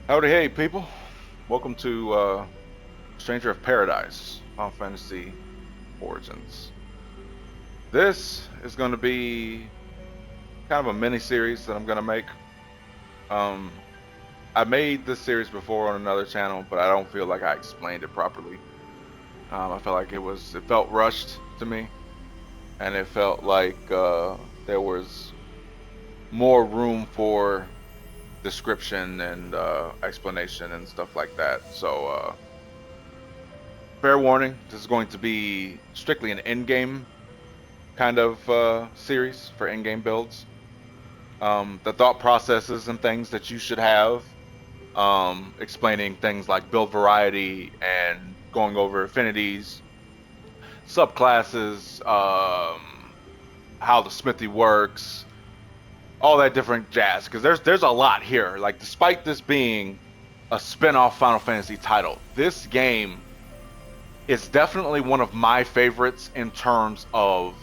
Howdy, hey people! Welcome to Stranger of Paradise, Final Fantasy Origins. This is going to be kind of a mini series that I'm going to make. Um, I made this series before on another channel, but I don't feel like I explained it properly. I felt like it felt rushed to me, and it felt like there was more room for description and explanation and stuff like that. So fair warning, this is going to be strictly an endgame kind of series for endgame builds. The thought processes and things that you should have, explaining things like build variety and going over affinities, subclasses, how the smithy works, all that different jazz. Because there's a lot here. Like, despite this being a spin-off Final Fantasy title, this game is definitely one of my favorites in terms of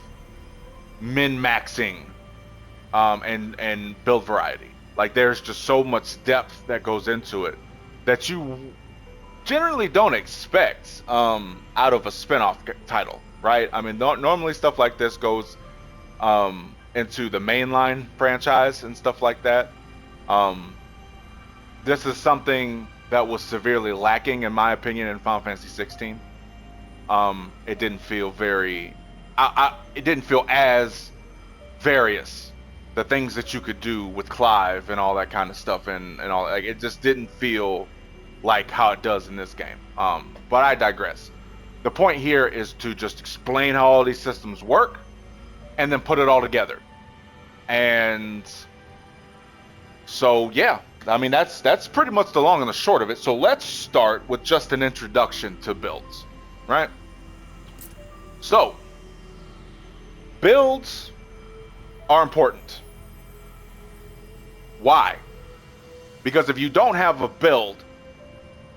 min-maxing and build variety. Like, there's just so much depth that goes into it that you generally don't expect out of a spin-off title, right? I mean, normally stuff like this goes into the mainline franchise and stuff like that. Um, this is something that was severely lacking, in my opinion, in Final Fantasy 16. It didn't feel it didn't feel as various. The things that you could do with Clive and all that kind of stuff, and all, like, it just didn't feel like how it does in this game. But I digress. The point here is to just explain how all these systems work, and then put it all together. And so, yeah, I mean, that's pretty much the long and the short of it. So let's start with just an introduction to builds, right? So, builds are important. Why? Because if you don't have a build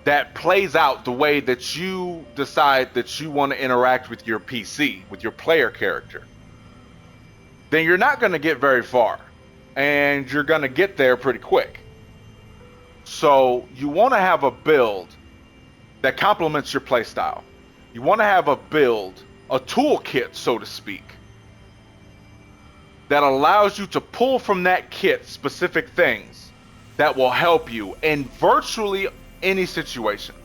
that plays out the way that you decide that you want to interact with your PC, with your player character, then you're not going to get very far. And you're going to get there pretty quick. So you want to have a build that complements your playstyle. You want to have a build, a toolkit, so to speak, that allows you to pull from that kit specific things that will help you in virtually any situation.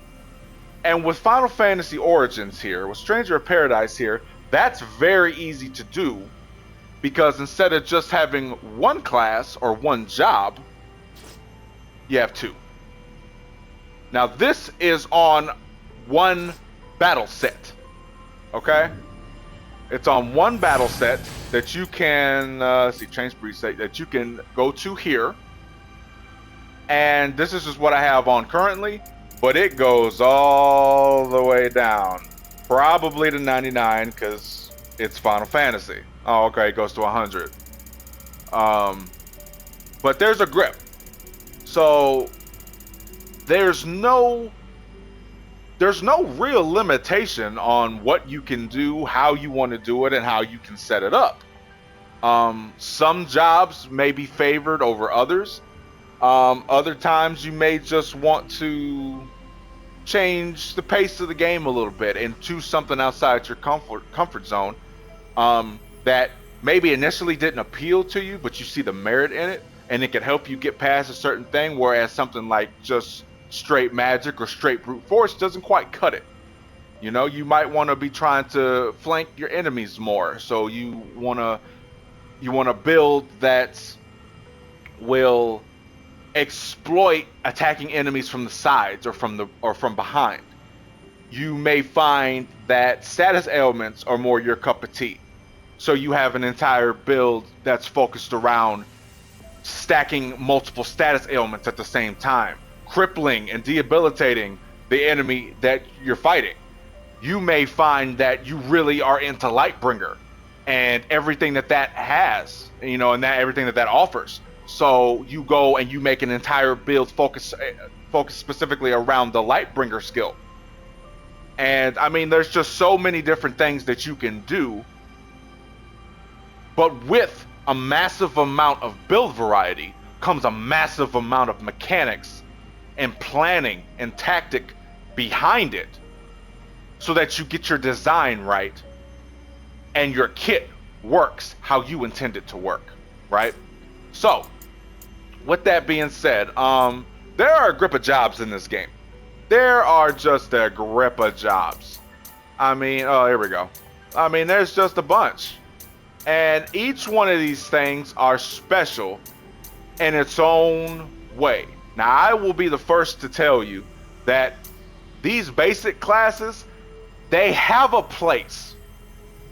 And with Final Fantasy Origins here, with Stranger of Paradise here, that's very easy to do, because instead of just having one class or one job, you have two. Now, this is on one battle set, okay? It's on one battle set that you can, change preset, that you can go to here. And this is just what I have on currently, but it goes all the way down. Probably to 99, because it's Final Fantasy. Oh, okay, it goes to 100. But there's a grip. So, there's no real limitation on what you can do, how you want to do it, and how you can set it up. Some jobs may be favored over others. Other times you may just want to change the pace of the game a little bit and choose something outside your comfort zone that maybe initially didn't appeal to you, but you see the merit in it, and it can help you get past a certain thing, whereas something like just straight magic or straight brute force doesn't quite cut it. You know, you might want to be trying to flank your enemies more, so you want to build that will exploit attacking enemies from the sides or from behind. You may find that status ailments are more your cup of tea, so you have an entire build that's focused around stacking multiple status ailments at the same time, crippling and debilitating the enemy that you're fighting. You may find that you really are into Lightbringer and everything that has, and that everything that offers. So you go and you make an entire build focus specifically around the Lightbringer skill. And I mean, there's just so many different things that you can do. But with a massive amount of build variety comes a massive amount of mechanics and planning and tactic behind it so that you get your design right and your kit works how you intend it to work, right? So, with that being said, there are a grip of jobs in this game. There are just a grip of jobs. I mean, oh, here we go. I mean, there's just a bunch. And each one of these things are special in its own way. Now, I will be the first to tell you that these basic classes, they have a place.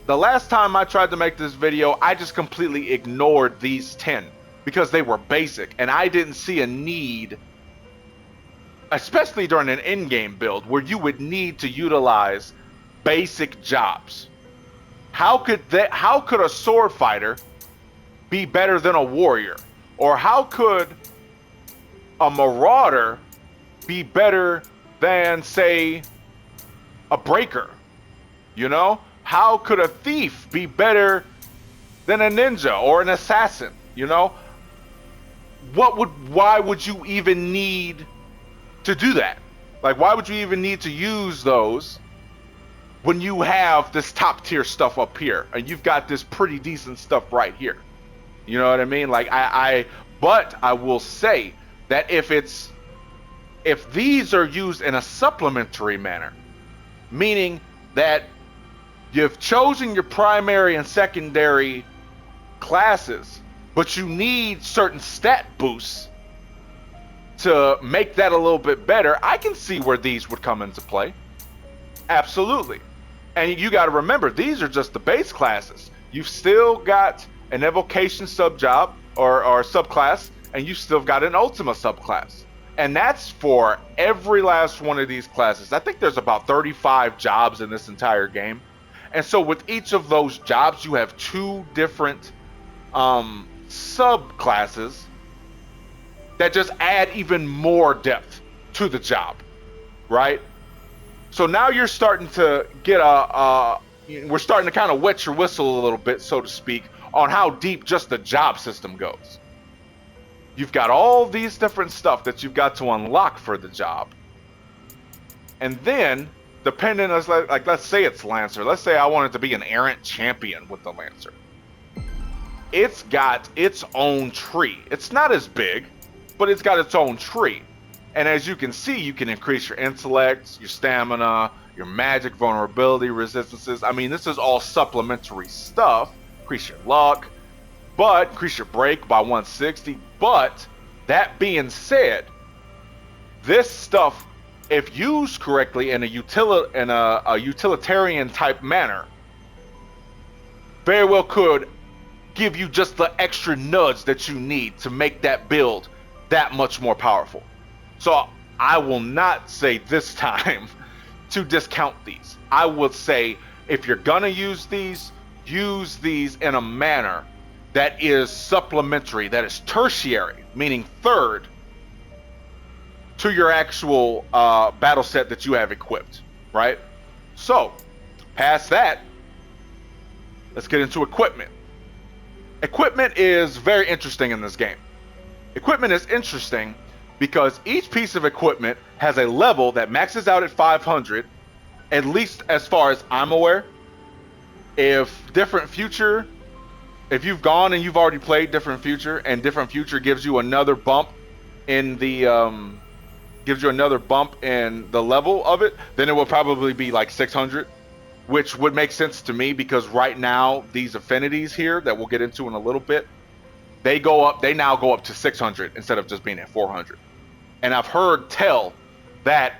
The last time I tried to make this video, I just completely ignored these 10 because they were basic and I didn't see a need, especially during an endgame build where you would need to utilize basic jobs. How could a sword fighter be better than a warrior? Or how could a marauder be better than, say, a breaker? You know? How could a thief be better than a ninja or an assassin? You know? Why would you even need to do that? Like, why would you even need to use those when you have this top tier stuff up here and you've got this pretty decent stuff right here? You know what I mean? Like, but I will say that if these are used in a supplementary manner, meaning that you've chosen your primary and secondary classes, but you need certain stat boosts to make that a little bit better, I can see where these would come into play. Absolutely. And you got to remember, these are just the base classes. You've still got an evocation subjob or subclass, and you've still got an Ultima subclass. And that's for every last one of these classes. I think there's about 35 jobs in this entire game. And so with each of those jobs, you have 2 different subclasses that just add even more depth to the job, right? So now you're starting to get we're starting to kind of wet your whistle a little bit, so to speak, on how deep just the job system goes. You've got all these different stuff that you've got to unlock for the job. And then, depending on, like let's say it's Lancer. Let's say I wanted to be an errant champion with the Lancer. It's got its own tree. It's not as big, but it's got its own tree. And as you can see, you can increase your intellect, your stamina, your magic, vulnerability, resistances. I mean, this is all supplementary stuff. Increase your luck, but increase your break by 160. But that being said, this stuff, if used correctly in a utilitarian type manner, very well could give you just the extra nudge that you need to make that build that much more powerful. So I will not say this time to discount these. I would say if you're gonna use these in a manner that is supplementary, that is tertiary, meaning third to your actual battle set that you have equipped, right? So past that, let's get into equipment. Equipment is very interesting in this game. Equipment is interesting because each piece of equipment has a level that maxes out at 500, at least as far as I'm aware. If you've gone and you've already played Different Future, and Different Future gives you another bump in the level of it, then it will probably be like 600, which would make sense to me because right now these affinities here that we'll get into in a little bit, they now go up to 600 instead of just being at 400. And I've heard tell that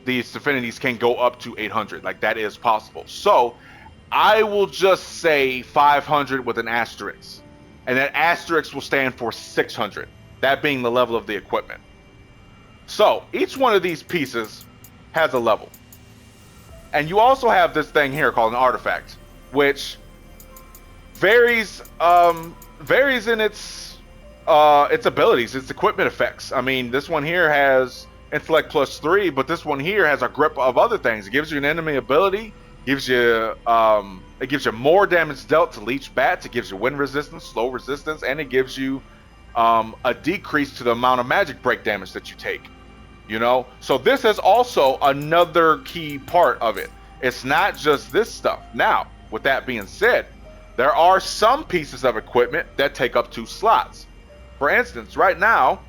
these affinities can go up to 800. Like, that is possible. So I will just say 500 with an asterisk. And that asterisk will stand for 600. That being the level of the equipment. So each one of these pieces has a level. And you also have this thing here called an artifact, which varies in its abilities, its equipment effects. I mean, this one here has intellect +3, but this one here has a grip of other things. It gives you an enemy ability, it gives you more damage dealt to leech bats, it gives you wind resistance, slow resistance, and it gives you a decrease to the amount of magic break damage that you take. you know? So this is also another key part of it. It's not just this stuff. Now, with that being said, there are some pieces of equipment that take up 2 slots. For instance, right now,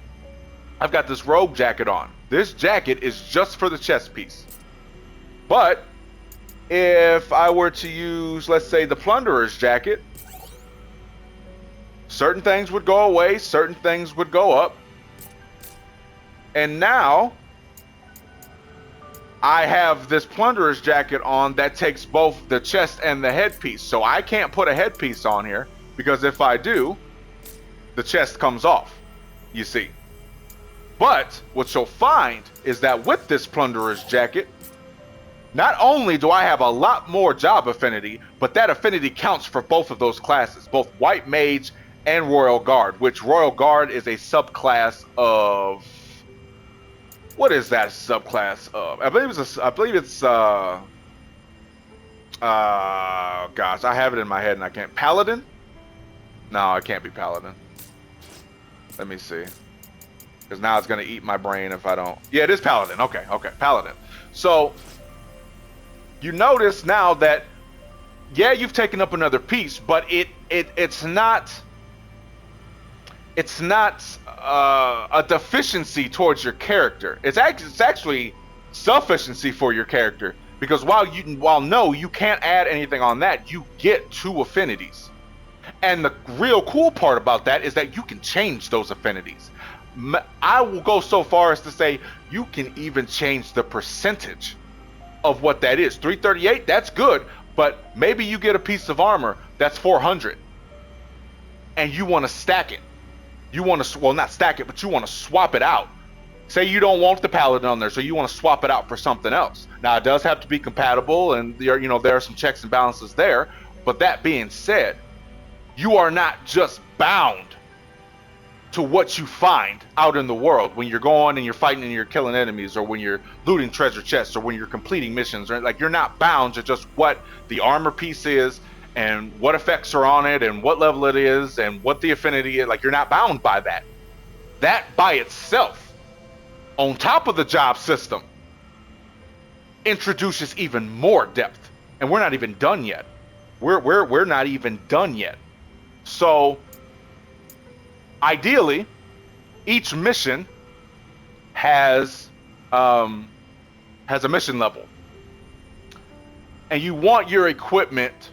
I've got this robe jacket on. This jacket is just for the chest piece. But if I were to use, let's say, the plunderer's jacket, certain things would go away, certain things would go up. And now I have this plunderer's jacket on that takes both the chest and the headpiece. So I can't put a headpiece on here because if I do, the chest comes off, you see. But what you'll find is that with this plunderer's jacket, not only do I have a lot more job affinity, but that affinity counts for both of those classes, both White Mage and Royal Guard, which Royal Guard is a subclass of... What is that subclass of? I believe it's gosh, I have it in my head and I can't. Paladin? No, it can't be Paladin. Let me see. Because now it's going to eat my brain if I don't. Yeah, it is Paladin. Okay, Paladin. So, you notice now that, yeah, you've taken up another piece, but it's not a deficiency towards your character. It's actually sufficiency for your character, because while no, you can't add anything on that, you get 2 affinities. And the real cool part about that is that you can change those affinities. I will go so far as to say you can even change the percentage of what that is. 338, that's good, but maybe you get a piece of armor that's 400 and you want to stack it. You want to, well, not stack it, but you want to swap it out. Say you don't want the Paladin on there, so you want to swap it out for something else. Now, it does have to be compatible, and there are some checks and balances there. But that being said, you are not just bound to what you find out in the world when you're going and you're fighting and you're killing enemies, or when you're looting treasure chests, or when you're completing missions. Right? Like, you're not bound to just what the armor piece is, and what effects are on it, and what level it is, and what the affinity is. Like, you're not bound by that. That by itself, on top of the job system, introduces even more depth. And we're not even done yet. We're not even done yet. So, ideally, each mission has a mission level. And you want your equipment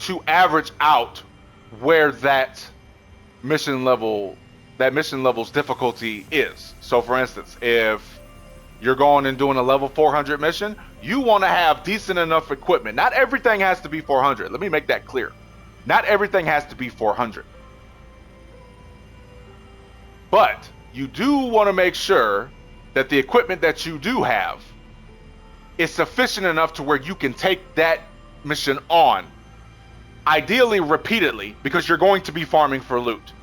to average out where that mission level's difficulty is. So for instance, if you're going and doing a level 400 mission, you want to have decent enough equipment. Not everything has to be 400. Let me make that clear. Not everything has to be 400. But you do want to make sure that the equipment that you do have is sufficient enough to where you can take that mission on. Ideally, repeatedly, because you're going to be farming for loot.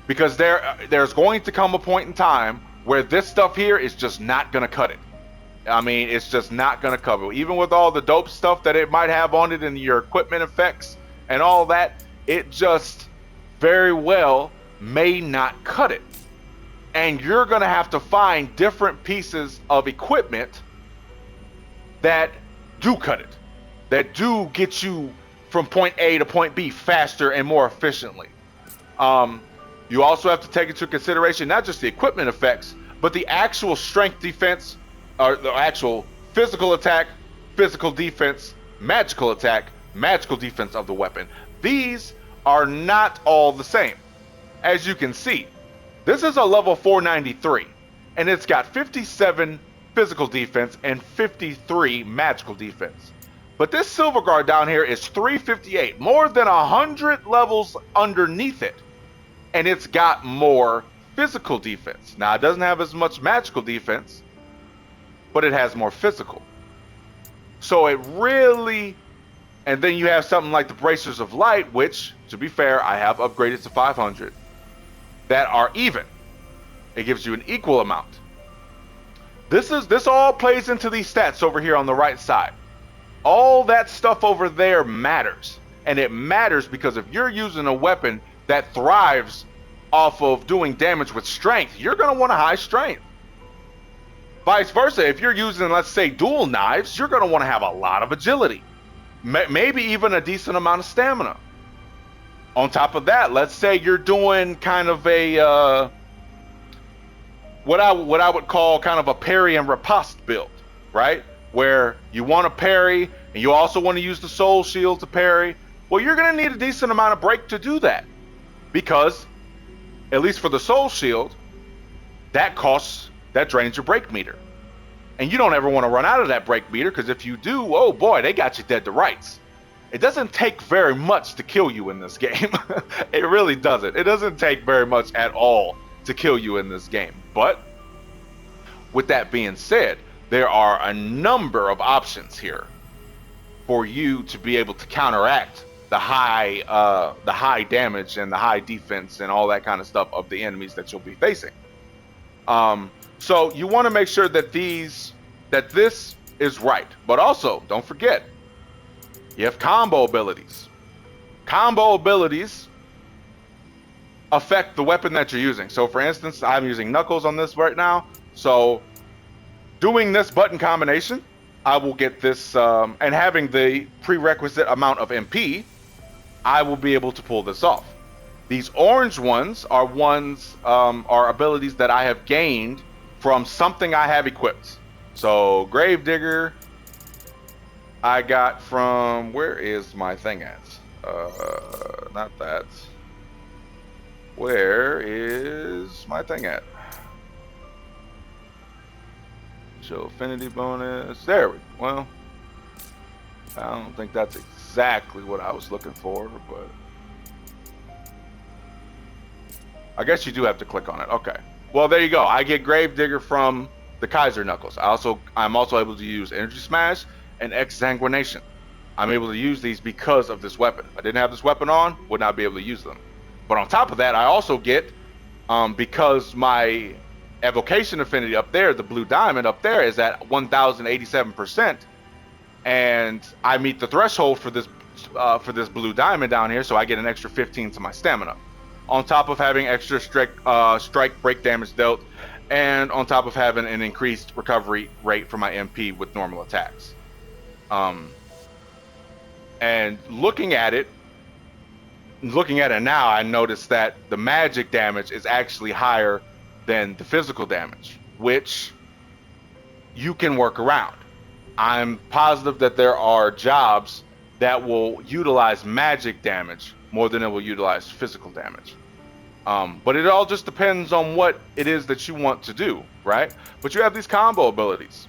Because there's going to come a point in time where this stuff here is just not going to cut it. I mean, it's just not going to cover it. Even with all the dope stuff that it might have on it and your equipment effects and all that, it just very well may not cut it. And you're going to have to find different pieces of equipment that do cut it, that do get you from point A to point B faster and more efficiently. You also have to take into consideration not just the equipment effects, but the actual strength defense, or the actual physical attack, physical defense, magical attack, magical defense of the weapon. These are not all the same. As you can see, this is a level 493, and it's got 57 physical defense and 53 magical defense. But this Silver Guard down here is 358, more than 100 levels underneath it. And it's got more physical defense. Now, it doesn't have as much magical defense, but it has more physical. So it really... And then you have something like the Bracers of Light, which, to be fair, I have upgraded to 500, that are even. It gives you an equal amount. This all plays into these stats over here on the right side. All that stuff over there matters. And it matters because if you're using a weapon that thrives off of doing damage with strength, you're going to want a high strength. Vice versa, if you're using, let's say, dual knives, you're going to want to have a lot of agility, maybe even a decent amount of stamina. On top of that, let's say you're doing kind of a what I would call kind of a parry and riposte build, right? Where you want to parry and you also want to use the soul shield to parry. Well, you're going to need a decent amount of break to do that, because at least for the soul shield, that drains your break meter. And you don't ever want to run out of that break meter, because if you do, oh boy, they got you dead to rights. It doesn't take very much to kill you in this game. It really doesn't. It doesn't take very much at all to kill you in this game. But with that being said, there are a number of options here for you to be able to counteract the high damage and the high defense and all that kind of stuff of the enemies that you'll be facing. So you want to make sure that this is right. But also, don't forget, you have combo abilities. Combo abilities affect the weapon that you're using. So for instance, I'm using Knuckles on this right now. So doing this button combination, I will get this, and having the prerequisite amount of MP, I will be able to pull this off. These orange ones are abilities that I have gained from something I have equipped. So Gravedigger, I got from, where is my thing at? Not that. Where is my thing at? Show affinity bonus. There we go. Well, I don't think that's exactly what I was looking for, but I guess you do have to click on it. Okay. Well, there you go. I get Gravedigger from the Kaiser Knuckles. I'm also able to use Energy Smash and Exsanguination. I'm able to use these because of this weapon. If I didn't have this weapon on, would not be able to use them. But on top of that, I also get, because my evocation affinity up there, the blue diamond up there, is at 1087%, and I meet the threshold for this blue diamond down here, so I get an extra 15 to my stamina, on top of having extra strike break damage dealt, and on top of having an increased recovery rate for my MP with normal attacks. And looking at it now, I noticed that the magic damage is actually higher than the physical damage, which you can work around. I'm positive that there are jobs that will utilize magic damage more than it will utilize physical damage. But it all just depends on what it is that you want to do, right? But you have these combo abilities.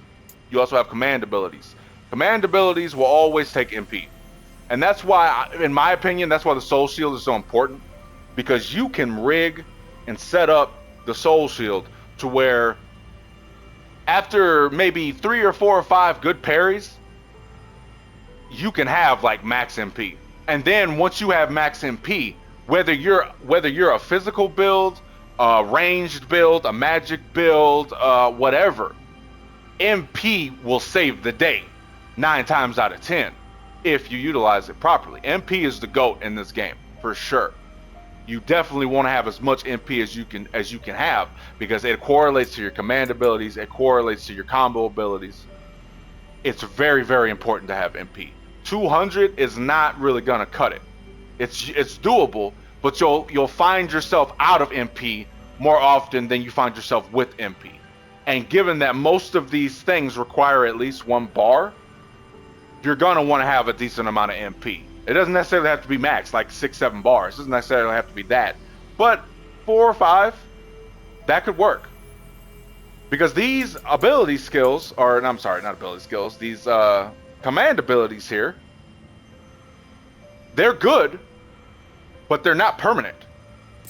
You also have command abilities. Command abilities will always take MP. And that's why, in my opinion, that's why the Soul Shield is so important. Because you can rig and set up the Soul Shield to where after maybe 3 or 4 or 5 good parries, you can have like max MP. And then once you have max MP, whether you're a physical build, a ranged build, a magic build, whatever, MP will save the day 9 times out of 10 if you utilize it properly. MP is the GOAT in this game for sure. You definitely want to have as much MP as you can have, because it correlates to your command abilities, it correlates to your combo abilities. It's very, very important to have MP. 200 is not really gonna cut it. It's doable, but you'll find yourself out of MP more often than you find yourself with MP. And given that most of these things require at least 1 bar, you're gonna want to have a decent amount of MP. It doesn't necessarily have to be max, like 6-7 bars. It doesn't necessarily have to be that, but 4 or 5, that could work. Because these ability skills, or I'm sorry, not ability skills, these command abilities here, they're good, but they're not permanent.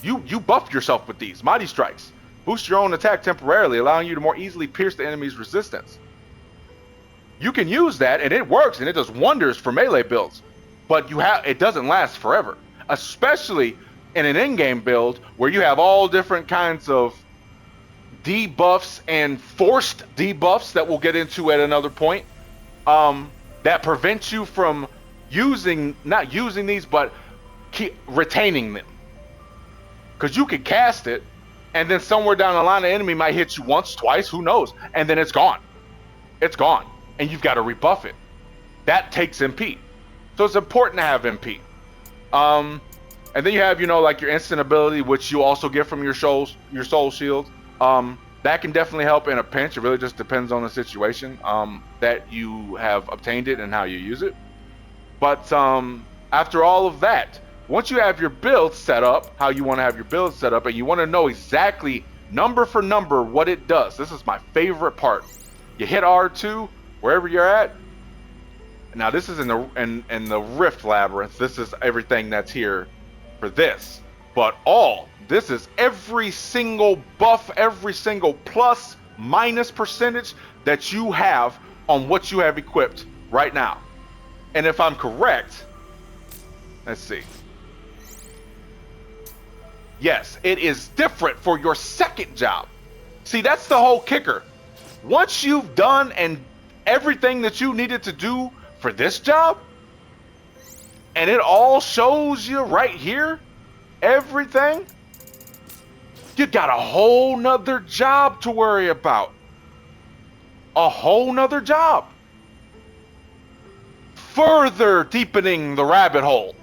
You buff yourself with these. Mighty Strikes boost your own attack temporarily, allowing you to more easily pierce the enemy's resistance. You can use that, and it works, and it does wonders for melee builds. But it doesn't last forever, especially in an in-game build where you have all different kinds of debuffs and forced debuffs that we'll get into at another point, that prevent you from not using these, but keep retaining them. Because you can cast it, And then somewhere down the line, the enemy might hit you once, twice, who knows? And then it's gone. It's gone. And you've got to rebuff it. That takes MP. So it's important to have MP. And then you have, like your instant ability, which you also get from your soul shield. That can definitely help in a pinch. It really just depends on the situation that you have obtained it and how you use it. But after all of that, once you have your build set up, how you want to have your build set up, and you want to know exactly number for number what it does. This is my favorite part. You hit R2 wherever you're at. Now this is in the Rift Labyrinth. This is everything that's here for this. But this is every single buff, every single plus, minus percentage that you have on what you have equipped right now. And if I'm correct, let's see. Yes, it is different for your second job. See, that's the whole kicker. Once you've done and everything that you needed to do for this job, and it all shows you right here, everything, you got a whole nother job to worry about. A whole nother job. Further deepening the rabbit hole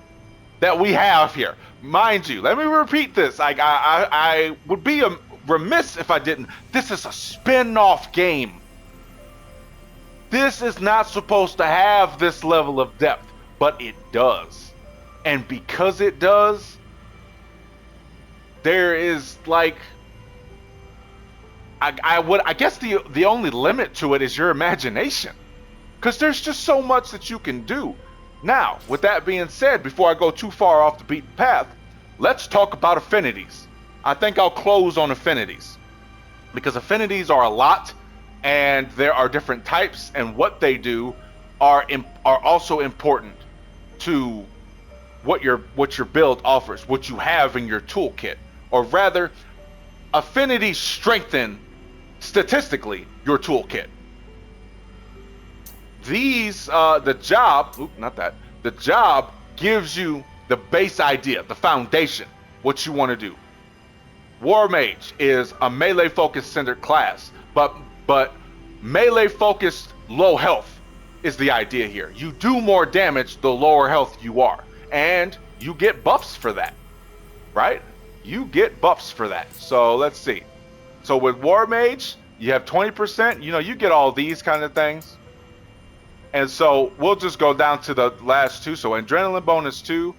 that we have here. Mind you, let me repeat this. I would be remiss if I didn't. This is a spin-off game. This is not supposed to have this level of depth, but it does. And because it does, there is like, I guess the only limit to it is your imagination. Because there's just so much that you can do. Now, with that being said, before I go too far off the beaten path, let's talk about affinities. I think I'll close on affinities. Because affinities are a lot, and there are different types, and what they do are also important to what your build offers, what you have in your toolkit. Or rather, affinities strengthen, statistically, your toolkit. These, the job gives you the base idea, the foundation, what you want to do. War Mage is a melee focused centered class, but melee focused low health is the idea here. You do more damage the lower health you are, and you get buffs for that, right? You get buffs for that. So let's see. So with War Mage, you have 20%, you get all these kind of things. And so we'll just go down to the last two. So Adrenaline bonus 2,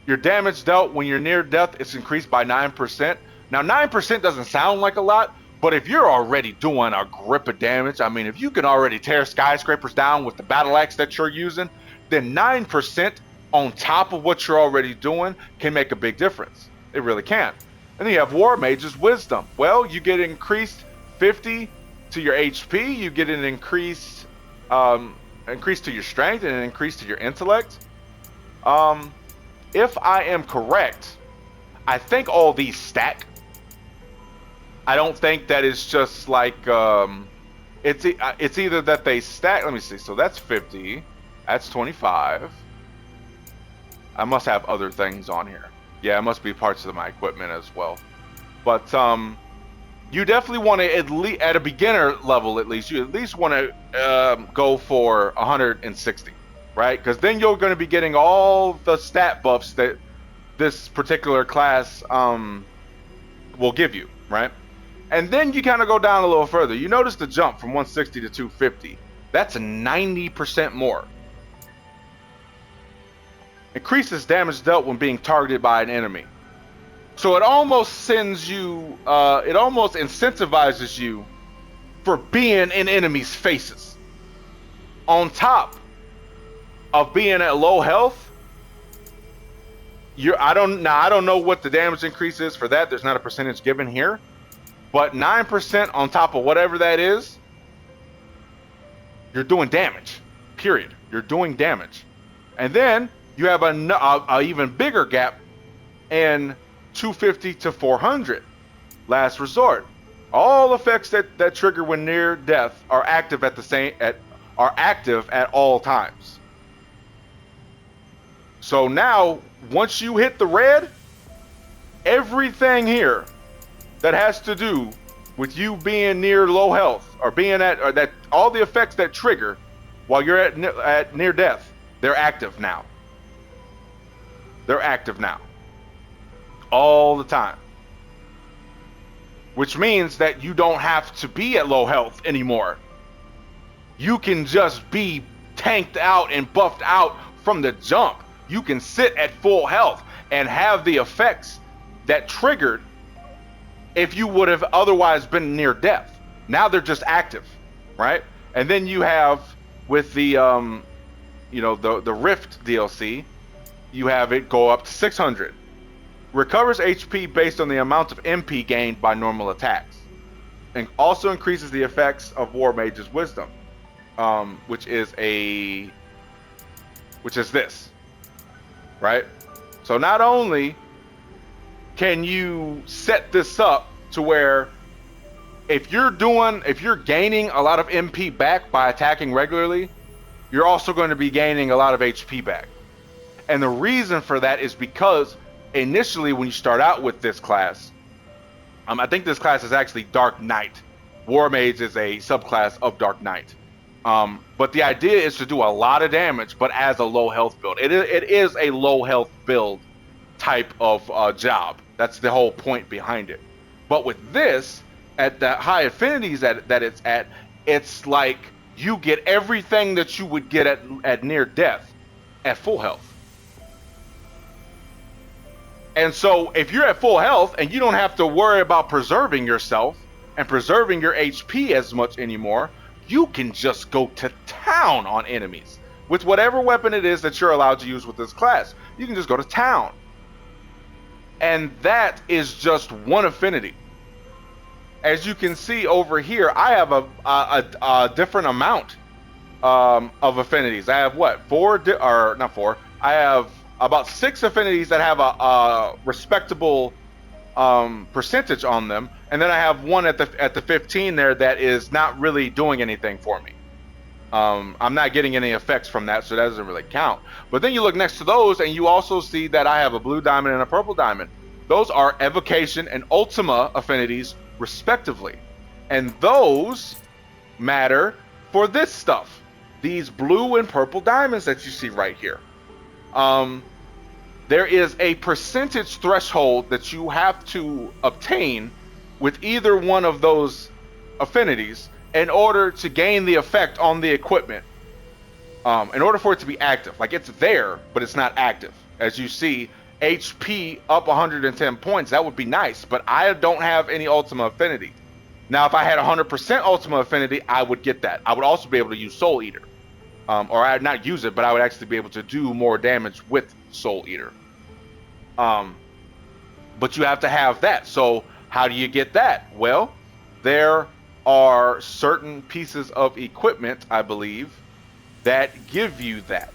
your damage dealt when you're near death is increased by 9%. Now 9% doesn't sound like a lot, but if you're already doing a grip of damage, I mean, if you can already tear skyscrapers down with the battle axe that you're using, then 9% on top of what you're already doing can make a big difference. It really can. And then you have War Mage's Wisdom. Well, you get increased 50 to your HP, you get an increase to your strength and an increase to your intellect. If I am correct, I think all these stack. I don't think that it's just like it's either that they stack. Let me see. So that's 50. That's 25. I must have other things on here. Yeah, it must be parts of my equipment as well. But you definitely want to, at least at a beginner level, you at least want to go for 160, right? Because then you're going to be getting all the stat buffs that this particular class will give you, right? And then you kind of go down a little further. You notice the jump from 160 to 250. That's 90% more. Increases damage dealt when being targeted by an enemy. So it almost sends you, it almost incentivizes you for being in enemies' faces. On top of being at low health, I don't know what the damage increase is for that. There's not a percentage given here. But 9% on top of whatever that is, you're doing damage. Period. You're doing damage. And then you have a even bigger gap in 250 to 400. Last resort. All effects that trigger when near death are active at all times. So now, once you hit the red, everything here that has to do with you being near low health or being at, or that all the effects that trigger while you're at near death, they're active now. They're active now. All the time. Which means that you don't have to be at low health anymore. You can just be tanked out and buffed out from the jump. You can sit at full health and have the effects that triggered if you would have otherwise been near death. Now they're just active, right? And then you have with the the Rift DLC, you have it go up to 600. Recovers HP based on the amount of MP gained by normal attacks, and also increases the effects of War Mage's Wisdom, which is this, right? So not only can you set this up to where if you're gaining a lot of MP back by attacking regularly, you're also going to be gaining a lot of HP back. And the reason for that is because initially when you start out with this class, I think this class is actually Dark Knight. War Mage is a subclass of Dark Knight. But the idea is to do a lot of damage, but as a low health build. It is a low health build type of job. That's the whole point behind it. But with this, at the high affinities that it's at, it's like you get everything that you would get at near death at full health. And so if you're at full health and you don't have to worry about preserving yourself and preserving your HP as much anymore, you can just go to town on enemies with whatever weapon it is that you're allowed to use with this class. You can just go to town. And that is just one affinity. As you can see over here, I have a different amount of affinities. I have I have about 6 affinities that have a respectable percentage on them, and then I have one at the 15 there that is not really doing anything for me. I'm not getting any effects from that, so that doesn't really count. But then you look next to those and you also see that I have a blue diamond and a purple diamond. Those are evocation and ultima affinities respectively, and those matter for this stuff, these blue and purple diamonds that you see right here. There is a percentage threshold that you have to obtain with either one of those affinities in order to gain the effect on the equipment, in order for it to be active. Like, it's there, but it's not active. As you see, HP up 110 points, that would be nice, but I don't have any Ultima Affinity. Now, if I had 100% Ultima Affinity, I would get that. I would also be able to use Soul Eater. Or I'd not use it, but I would actually be able to do more damage with Soul Eater. But you have to have that. So how do you get that? Well, there are certain pieces of equipment, I believe, that give you that.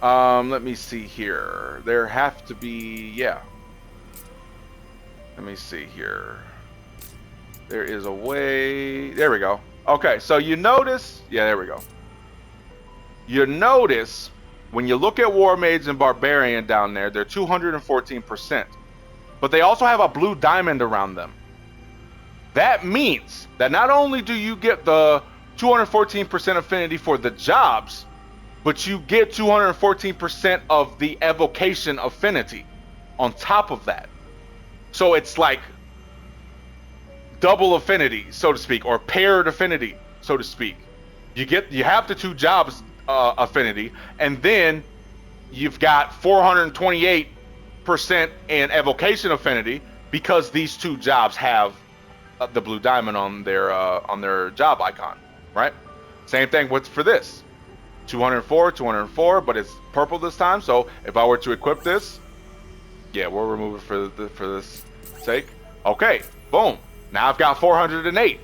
Let me see here. There have to be, yeah. Let me see here. There is a way. There we go. Okay, so you notice, yeah, there we go. You notice when you look at War Mage and Barbarian down there, they're 214%. But they also have a blue diamond around them. That means that not only do you get the 214% affinity for the jobs, but you get 214% of the evocation affinity on top of that. So it's like double affinity, so to speak, or paired affinity, so to speak. You have the 2 jobs affinity, and then you've got 428% in evocation affinity because these 2 jobs have the blue diamond on their job icon, right? Same thing for this. 204, but it's purple this time. So if I were to equip this, yeah, we'll remove it for this sake. Okay, boom. Now I've got 408.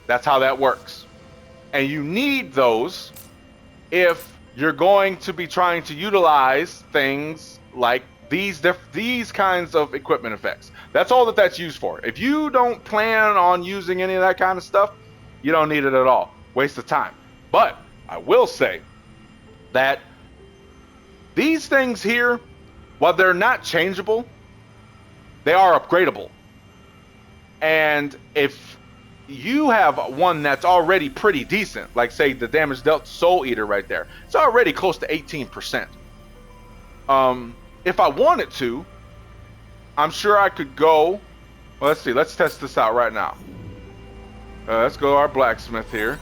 That's how that works. And you need those if you're going to be trying to utilize things like these kinds of equipment effects. That's all that's used for. If you don't plan on using any of that kind of stuff, you don't need it at all. Waste of time. But I will say that these things here, while they're not changeable, they are upgradable. And if you have one that's already pretty decent, like say the damage dealt Soul Eater right there, it's already close to 18%. If I wanted to, I'm sure I could go. Well, let's see. Let's test this out right now. Let's go to our blacksmith here.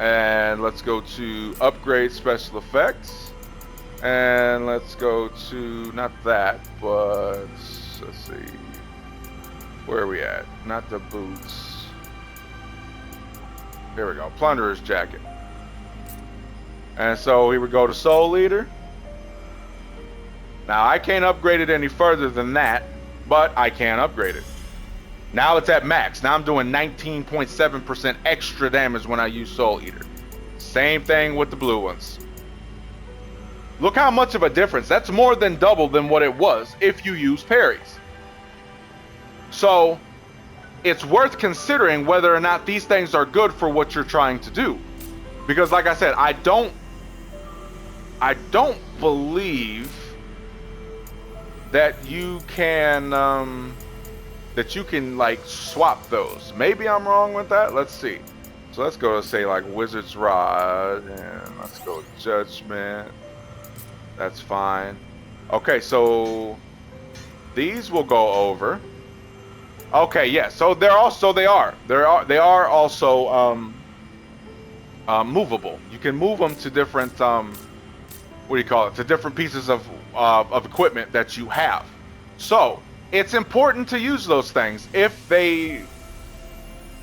And let's go to upgrade special effects. And let's go to, not that, but let's see. Where are we at? Not the boots. There we go. Plunderer's jacket. And so here we go to Soul Eater. Now I can't upgrade it any further than that, but I can upgrade it. Now it's at max. Now I'm doing 19.7% extra damage when I use Soul Eater. Same thing with the blue ones. Look how much of a difference. That's more than double than what it was if you use parries. So it's worth considering whether or not these things are good for what you're trying to do. Because like I said, I don't believe that you can like swap those. Maybe I'm wrong with that. Let's see. So let's go to say like Wizard's Rod, and let's go Judgment. That's fine. Okay, so these will go over. Okay, yeah. So they are also movable. You can move them to different what do you call it? To different pieces of equipment that you have. So it's important to use those things if they,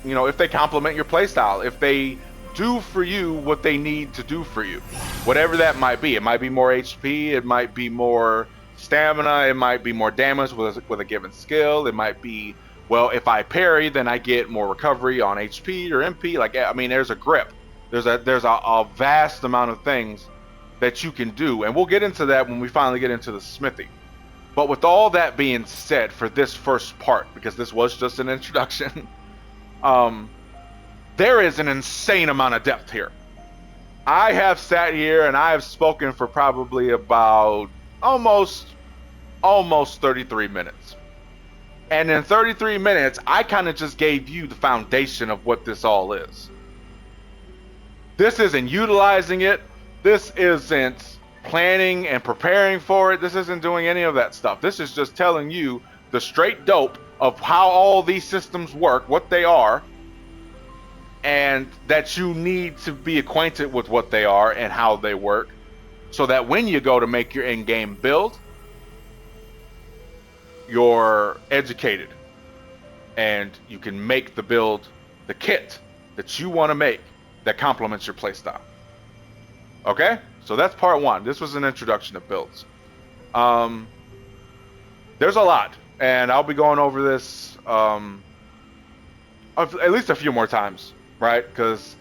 if they complement your playstyle, if they do for you what they need to do for you, whatever that might be. It might be more HP, it might be more stamina, it might be more damage with a given skill. It might be, well, if I parry, then I get more recovery on HP or MP. Like, I mean, there's a grip. There's a vast amount of things that you can do, and we'll get into that when we finally get into the smithy. But with all that being said, for this first part, because this was just an introduction, there is an insane amount of depth here. I have sat here and I have spoken for probably about almost 33 minutes. And in 33 minutes, I kind of just gave you the foundation of what this all is. This isn't utilizing it. This isn't planning and preparing for it. This isn't doing any of that stuff. This is just telling you the straight dope of how all these systems work, what they are, and that you need to be acquainted with what they are and how they work, so that when you go to make your in-game build, you're educated and you can make the build, the kit that you want to make that complements your playstyle. Okay, so that's part one. This was an introduction to builds. There's a lot, and I'll be going over this at least a few more times, right? Because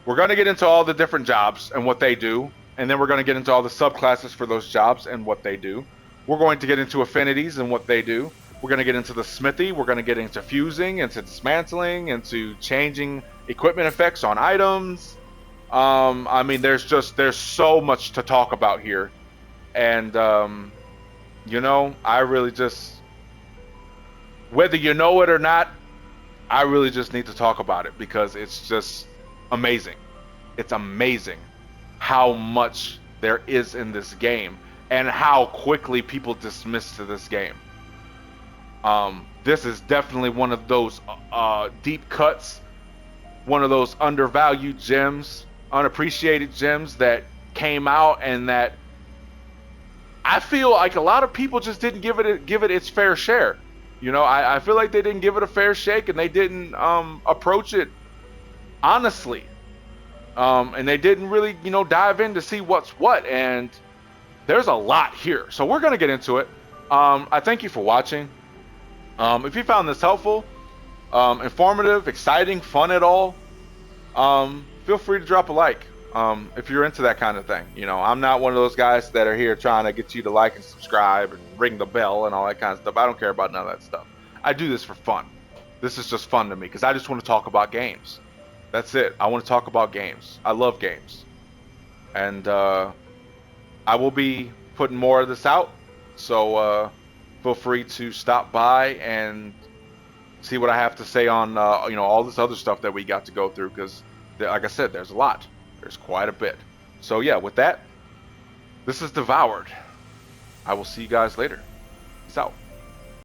we're going to get into all the different jobs and what they do, and then we're going to get into all the subclasses for those jobs and what they do. We're going to get into affinities and what they do. We're going to get into the smithy. We're going to get into fusing, into dismantling, into changing equipment effects on items. I mean, there's so much to talk about here. And, I really just, whether you know it or not, I really just need to talk about it because it's just amazing. It's amazing how much there is in this game and how quickly people dismiss to this game. This is definitely one of those deep cuts, one of those undervalued gems, unappreciated gems that came out, and that I feel like a lot of people just didn't give it its fair share. I feel like they didn't give it a fair shake, and they didn't approach it honestly, and they didn't really dive in to see what's what. And there's a lot here, so we're gonna get into it. I thank you for watching. If you found this helpful, informative, exciting, fun at all, feel free to drop a like. If you're into that kind of thing. I'm not one of those guys that are here trying to get you to like and subscribe and ring the bell and all that kind of stuff. I don't care about none of that stuff. I do this for fun. This is just fun to me because I just want to talk about games. That's it. I want to talk about games. I love games. And I will be putting more of this out. So feel free to stop by and see what I have to say on all this other stuff that we got to go through, because like I said, there's a lot. There's quite a bit. So yeah, with that, this is Devoured. I will see you guys later. Peace out.